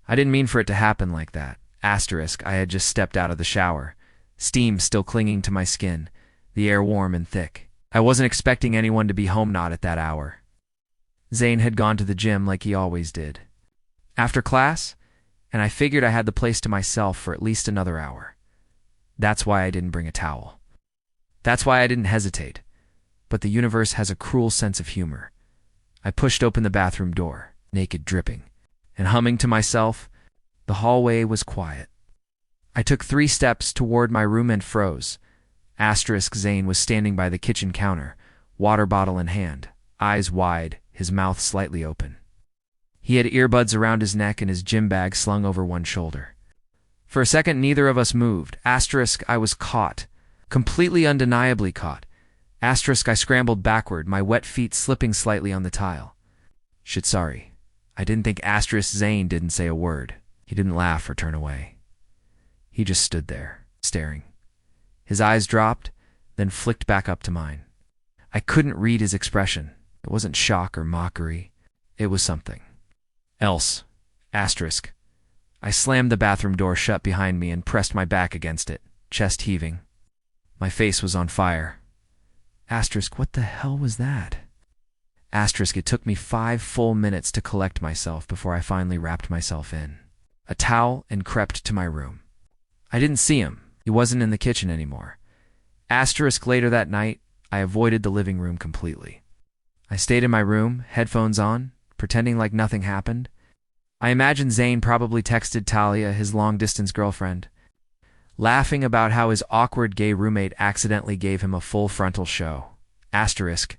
I didn't mean for it to happen like that. Asterisk, I had just stepped out of the shower. Steam still clinging to my skin, the air warm and thick. I wasn't expecting anyone to be home not at that hour. Zane had gone to the gym like he always did. After class, and I figured I had the place to myself for at least another hour. That's why I didn't bring a towel. That's why I didn't hesitate. But the universe has a cruel sense of humor. I pushed open the bathroom door, naked dripping, and humming to myself. The hallway was quiet. I took 3 steps toward my room and froze. Asterisk Zane was standing by the kitchen counter, water bottle in hand, eyes wide, his mouth slightly open. He had earbuds around his neck and his gym bag slung over one shoulder. For a second, neither of us moved. Asterisk, I was caught. Completely undeniably caught. Asterisk, I scrambled backward, my wet feet slipping slightly on the tile. Shit, sorry. I didn't think Asterisk Zane didn't say a word. He didn't laugh or turn away. He just stood there, staring. His eyes dropped, then flicked back up to mine. I couldn't read his expression. It wasn't shock or mockery. It was something else. Asterisk. I slammed the bathroom door shut behind me and pressed my back against it, chest heaving. My face was on fire. Asterisk, what the hell was that? Asterisk, it took me 5 full minutes to collect myself before I finally wrapped myself in a towel and crept to my room. I didn't see him. He wasn't in the kitchen anymore. Asterisk, later that night, I avoided the living room completely. I stayed in my room, headphones on, pretending like nothing happened. I imagine Zane probably texted Talia, his long-distance girlfriend, laughing about how his awkward gay roommate accidentally gave him a full frontal show. Asterisk,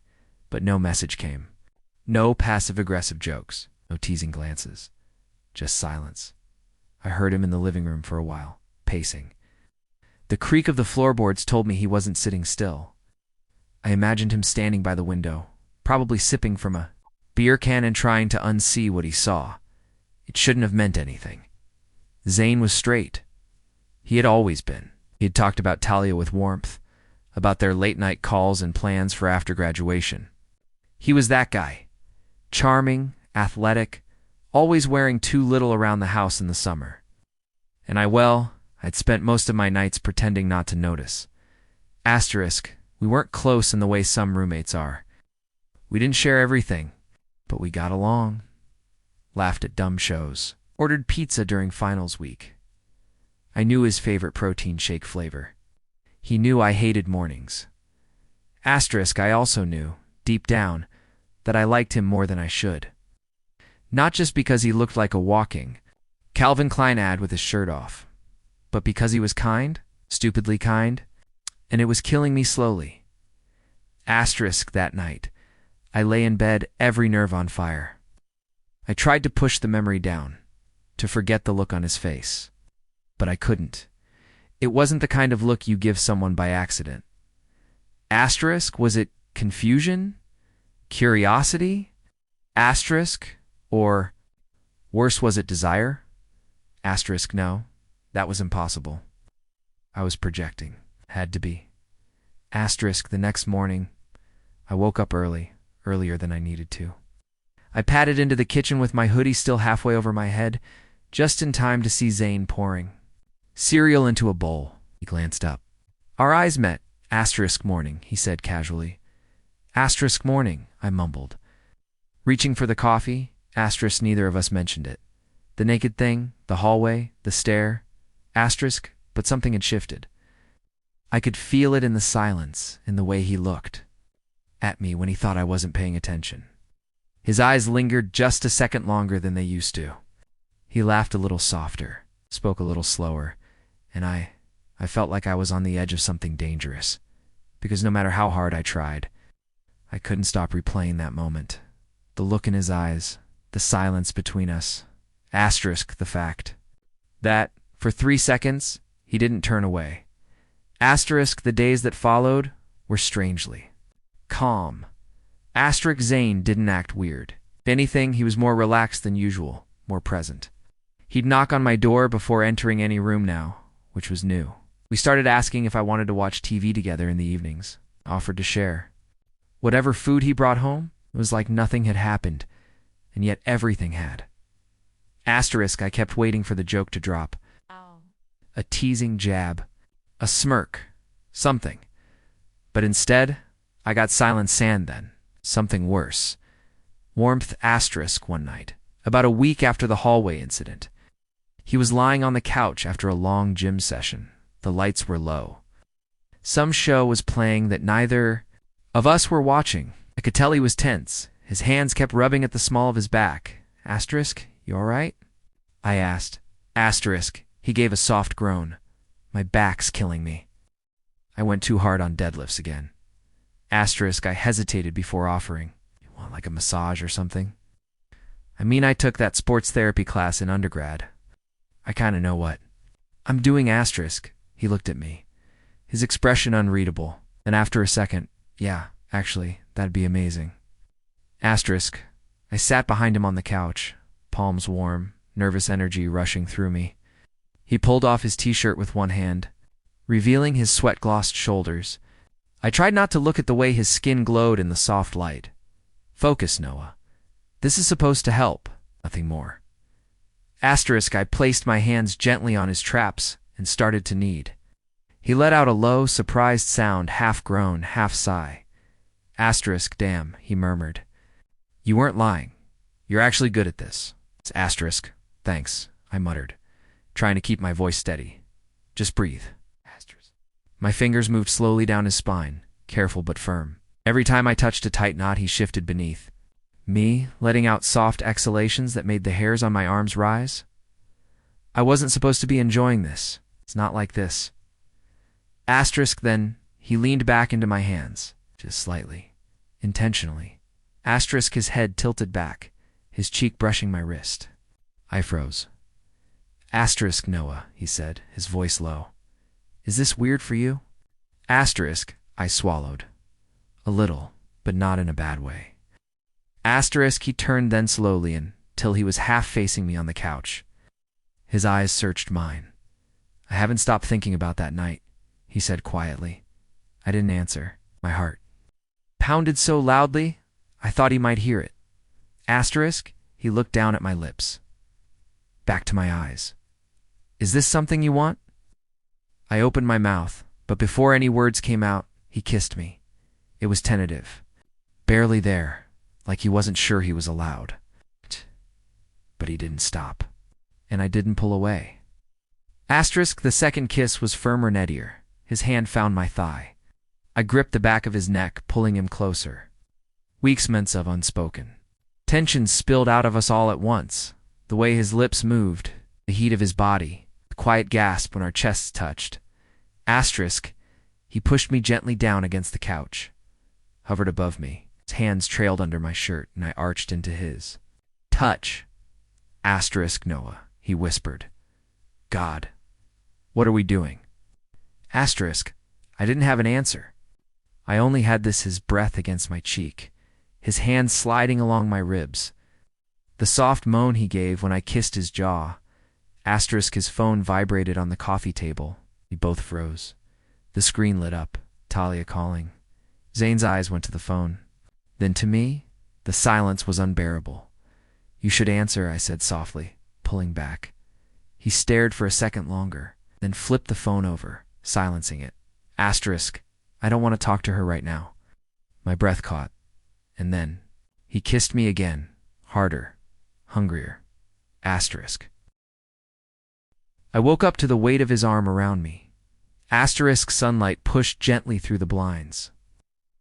but no message came. No passive-aggressive jokes, no teasing glances. Just silence. I heard him in the living room for a while, pacing. The creak of the floorboards told me he wasn't sitting still. I imagined him standing by the window, probably sipping from a beer can and trying to unsee what he saw. It shouldn't have meant anything. Zane was straight. He had always been. He had talked about Talia with warmth, about their late-night calls and plans for after graduation. He was that guy. Charming, athletic, always wearing too little around the house in the summer. And I'd spent most of my nights pretending not to notice. Asterisk, we weren't close in the way some roommates are. We didn't share everything, but we got along. Laughed at dumb shows. Ordered pizza during finals week. I knew his favorite protein shake flavor. He knew I hated mornings. Asterisk, I also knew, deep down, that I liked him more than I should. Not just because he looked like a walking Calvin Klein ad with his shirt off, but because he was kind, stupidly kind, and it was killing me slowly. Asterisk, that night, I lay in bed, every nerve on fire. I tried to push the memory down, to forget the look on his face, but I couldn't. It wasn't the kind of look you give someone by accident. Asterisk, was it confusion? Curiosity? Asterisk? Or, worse, was it desire? Asterisk, no. That was impossible. I was projecting. Had to be. Asterisk, the next morning, I woke up early, earlier than I needed to. I padded into the kitchen with my hoodie still halfway over my head, just in time to see Zane pouring cereal into a bowl. He glanced up. Our eyes met. Asterisk morning, he said casually. Asterisk morning, I mumbled. Reaching for the coffee, asterisk, neither of us mentioned it. The naked thing, the hallway, the stare, asterisk, but something had shifted. I could feel it in the silence, in the way he looked at me when he thought I wasn't paying attention. His eyes lingered just a second longer than they used to. He laughed a little softer, spoke a little slower, and I felt like I was on the edge of something dangerous, because no matter how hard I tried, I couldn't stop replaying that moment. The look in his eyes, the silence between us, asterisk the fact that, for 3 seconds, he didn't turn away. Asterisk the days that followed were strangely calm. Asterisk Zane didn't act weird. If anything, he was more relaxed than usual, more present. He'd knock on my door before entering any room now, which was new. We started asking if I wanted to watch TV together in the evenings. I offered to share. Whatever food he brought home, it was like nothing had happened, and yet everything had. Asterisk, I kept waiting for the joke to drop. Ow. A teasing jab. A smirk. Something. But instead, I got silent sand then. Something worse. Warmth asterisk one night, about a week after the hallway incident. He was lying on the couch after a long gym session. The lights were low. Some show was playing that neither of us were watching. I could tell he was tense. His hands kept rubbing at the small of his back. Asterisk, you all right? I asked. Asterisk, he gave a soft groan. My back's killing me. I went too hard on deadlifts again. Asterisk, I hesitated before offering. You want like a massage or something? I mean, I took that sports therapy class in undergrad. I kinda know what. I'm doing asterisk. He looked at me. His expression unreadable. Then after a second, yeah, actually, that'd be amazing. Asterisk. I sat behind him on the couch, palms warm, nervous energy rushing through me. He pulled off his t-shirt with one hand, revealing his sweat-glossed shoulders. I tried not to look at the way his skin glowed in the soft light. Focus, Noah. This is supposed to help, nothing more. Asterisk, I placed my hands gently on his traps and started to knead. He let out a low, surprised sound, half groan, half sigh. Asterisk, damn, he murmured. You weren't lying. You're actually good at this. It's asterisk. Thanks, I muttered, trying to keep my voice steady. Just breathe. Asterisk. My fingers moved slowly down his spine, careful but firm. Every time I touched a tight knot, he shifted beneath. Me, letting out soft exhalations that made the hairs on my arms rise? I wasn't supposed to be enjoying this. It's not like this. Asterisk, then, he leaned back into my hands, just slightly, intentionally. Asterisk, his head tilted back, his cheek brushing my wrist. I froze. Asterisk, Noah, he said, his voice low. Is this weird for you? Asterisk, I swallowed. A little, but not in a bad way. Asterisk, he turned then slowly until he was half facing me on the couch. His eyes searched mine. I haven't stopped thinking about that night, he said quietly. I didn't answer. My heart pounded so loudly, I thought he might hear it. Asterisk, he looked down at my lips. Back to my eyes. Is this something you want? I opened my mouth, but before any words came out, he kissed me. It was tentative. Barely there, like he wasn't sure he was allowed. But he didn't stop. And I didn't pull away. Asterisk, the second kiss was firmer, nettier. His hand found my thigh. I gripped the back of his neck, pulling him closer. Weeks months of unspoken. Tension spilled out of us all at once. The way his lips moved, the heat of his body, the quiet gasp when our chests touched. Asterisk, he pushed me gently down against the couch, hovered above me. His hands trailed under my shirt, and I arched into his. Touch. Asterisk, Noah, he whispered. God, what are we doing? Asterisk, I didn't have an answer. I only had his breath against my cheek, his hands sliding along my ribs. The soft moan he gave when I kissed his jaw. Asterisk, his phone vibrated on the coffee table. We both froze. The screen lit up. Talia calling. Zane's eyes went to the phone. Then to me, the silence was unbearable. You should answer, I said softly, pulling back. He stared for a second longer, then flipped the phone over, silencing it. Asterisk, I don't want to talk to her right now. My breath caught. And then, he kissed me again, harder, hungrier. Asterisk. I woke up to the weight of his arm around me. Asterisk sunlight pushed gently through the blinds.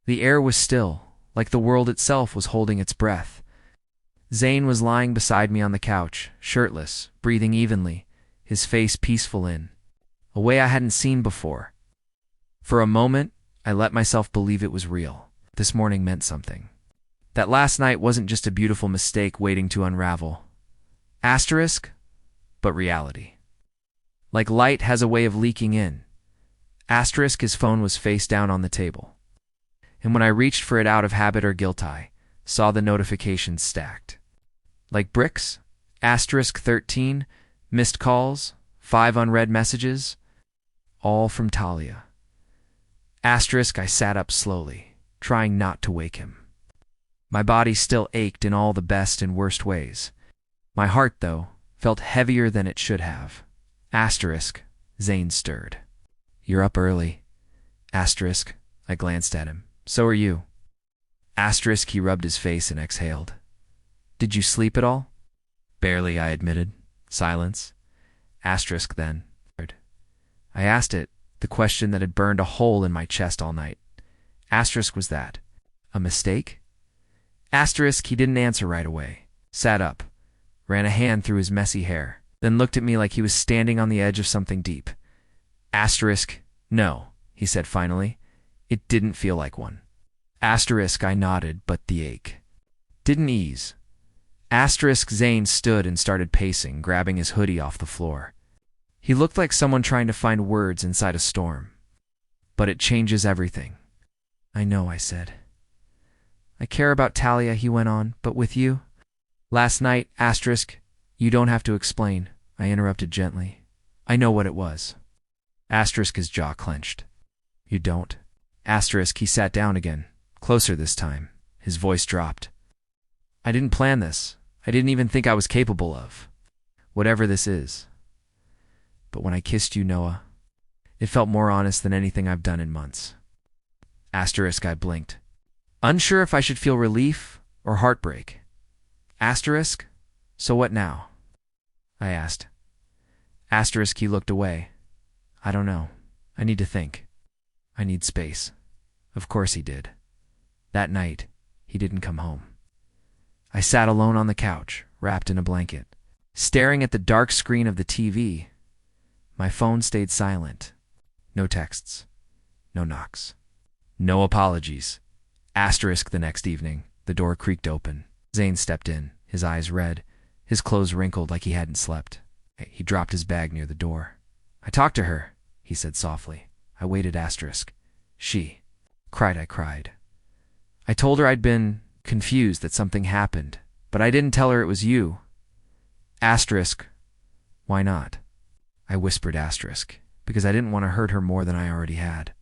The air was still, like the world itself was holding its breath. Zane was lying beside me on the couch, shirtless, breathing evenly, his face peaceful in a way I hadn't seen before. For a moment, I let myself believe it was real. This morning meant something. That last night wasn't just a beautiful mistake waiting to unravel. Asterisk, but reality. Like light has a way of leaking in. Asterisk, his phone was face down on the table. And when I reached for it out of habit or guilt, I saw the notifications stacked. Like bricks, asterisk 13, missed calls, 5 unread messages, all from Talia. Asterisk, I sat up slowly, trying not to wake him. My body still ached in all the best and worst ways. My heart, though, felt heavier than it should have. Asterisk. Zane stirred. You're up early. Asterisk. I glanced at him. So are you. Asterisk. He rubbed his face and exhaled. Did you sleep at all? Barely, I admitted. Silence. Asterisk then. I asked it, the question that had burned a hole in my chest all night. Asterisk, was that a mistake? Asterisk. He didn't answer right away. Sat up, ran a hand through his messy hair, then looked at me like he was standing on the edge of something deep. Asterisk. No, he said finally. It didn't feel like one. Asterisk. I nodded, but the ache didn't ease. Asterisk. Zane stood and started pacing, grabbing his hoodie off the floor. He looked like someone trying to find words inside a storm. But it changes everything. I know, I said. I care about Talia, he went on, but with you? Last night, asterisk. You don't have to explain, I interrupted gently. I know what it was. Asterisk. His jaw clenched. You don't? Asterisk. He sat down again, closer this time. His voice dropped. I didn't plan this. I didn't even think I was capable of whatever this is. But when I kissed you, Noah, it felt more honest than anything I've done in months. Asterisk. I blinked, unsure if I should feel relief or heartbreak. Asterisk. So what now? I asked. Asterisk. He looked away. I don't know. I need to think. I need space. Of course he did. That night, he didn't come home. I sat alone on the couch, wrapped in a blanket, staring at the dark screen of the TV. My phone stayed silent. No texts. No knocks. No apologies. Asterisk. The next evening, the door creaked open. Zane stepped in, his eyes red, his clothes wrinkled like he hadn't slept. He dropped his bag near the door. I talked to her, he said softly. I waited. Asterisk. She cried. I cried. I told her I'd been confused that something happened, but I didn't tell her it was you. Asterisk. Why not? I whispered. Asterisk. Because I didn't want to hurt her more than I already had.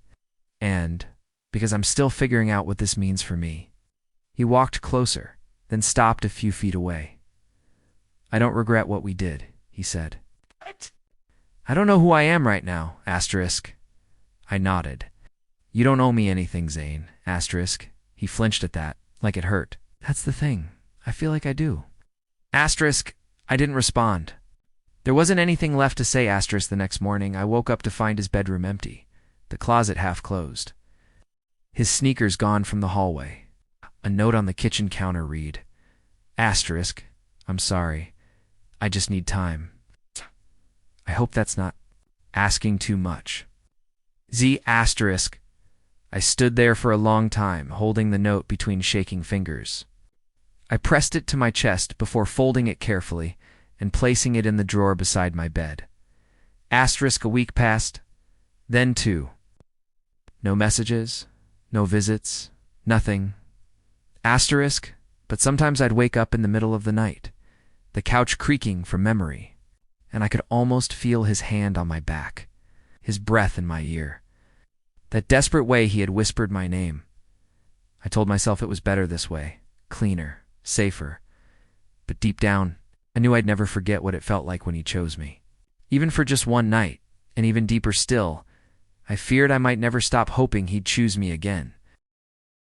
And because I'm still figuring out what this means for me. He walked closer, then stopped a few feet away. I don't regret what we did, he said. What? I don't know who I am right now. Asterisk. I nodded. You don't owe me anything, Zane. Asterisk. He flinched at that, like it hurt. That's the thing. I feel like I do. Asterisk. I didn't respond. There wasn't anything left to say. Asterisk. The next morning, I woke up to find his bedroom empty, the closet half closed. His sneakers gone from the hallway. A note on the kitchen counter read, Asterisk. I'm sorry. I just need time. I hope that's not asking too much. Z asterisk. I stood there for a long time, holding the note between shaking fingers. I pressed it to my chest before folding it carefully and placing it in the drawer beside my bed. Asterisk. A week passed, then 2. No messages, no visits, nothing. Asterisk. But sometimes I'd wake up in the middle of the night, the couch creaking from memory, and I could almost feel his hand on my back, his breath in my ear. That desperate way he had whispered my name. I told myself it was better this way, cleaner, safer. But deep down, I knew I'd never forget what it felt like when he chose me. Even for just one night, and even deeper still, I feared I might never stop hoping he'd choose me again.